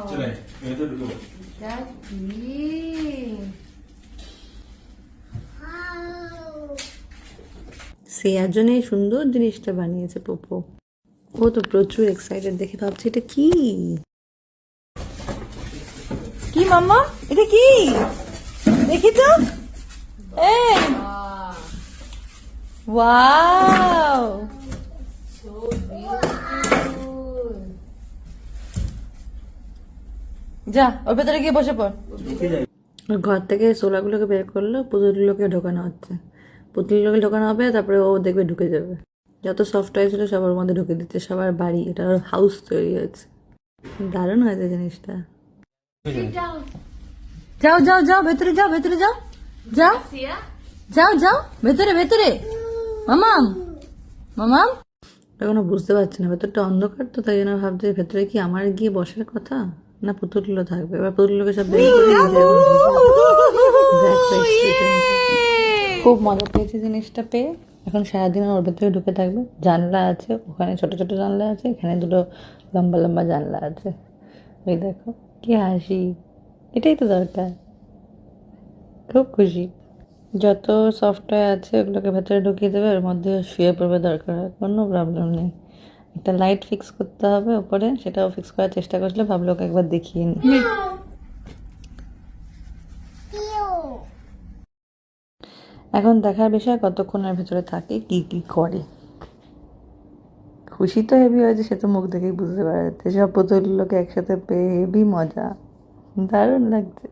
চলে এটা ঢুকে শ্রেয়ার জন্য এই সুন্দর জিনিসটা বানিয়েছে পপু। ও তো প্রচুর এক্সাইটেড, দেখে ভাবছে এটা কি কি মাম্মা, এটা কি দেখি তো। এই ওয়াও, যা ওর ভেতরে গিয়ে বসে পড়। ঘর থেকে সোলাগুলোকে বের করলো, পুতুলগুলোকে ঢোকানো হচ্ছে। পুতুলগুলোকে ঢোকানো হবে, তারপরে ও দেখবে ঢুকে যাবে। যত সফট টয় ছিল সবার মধ্যে ঢুকে দিচ্ছে, সবার বাড়ি, এটা ওর হাউস তৈরি হয়েছে। দারুণ হয়েছে জিনিসটা। যাও যাও যাও ভেতরে যাও, ভেতরে যাও, যাও যাও যাও ভেতরে ভেতরে। মামাম মামাম এখনো বুঝতে পারছি না, ভেতরটা অন্ধকার তো, তাই জন্য ভাবছে ভেতরে কি আমার গিয়ে বসার কথা না পুতুলগুলো থাকবে। এবার পুতুলগুলোকে সব বের করে খুব মজা পেয়েছে জিনিসটা পেয়ে। এখন সারাদিন ওর ভেতরে ঢুকে থাকবে। জানলা আছে ওখানে, ছোট ছোট জানলা আছে, এখানে দুটো লম্বা লম্বা জানলা আছে। ওই দেখো কি হাসি, এটাই তো দরকার। খুব খুশি। যত সফটওয়্যার আছে ওগুলোকে ভেতরে ঢুকিয়ে দেবে, ওর মধ্যে শুয়ে পড়বে, দরকার হয় কোনো প্রবলেম নেই। একটা লাইট ফিক্স করতে হবে ওপরে, সেটাও ফিক্স করার চেষ্টা করছিল, ভাবলো ওকে একবার দেখিয়ে নি। এখন দেখার বিষয় কতক্ষণের ভেতরে থাকে, কি কি করে। খুশি তো হেভি হয়েছে, সে তো মুখ দেখেই বুঝতে পারা যাচ্ছে। সব পুতুলগুলোকে একসাথে পেয়ে হেভি মজা, দারুণ লাগছে।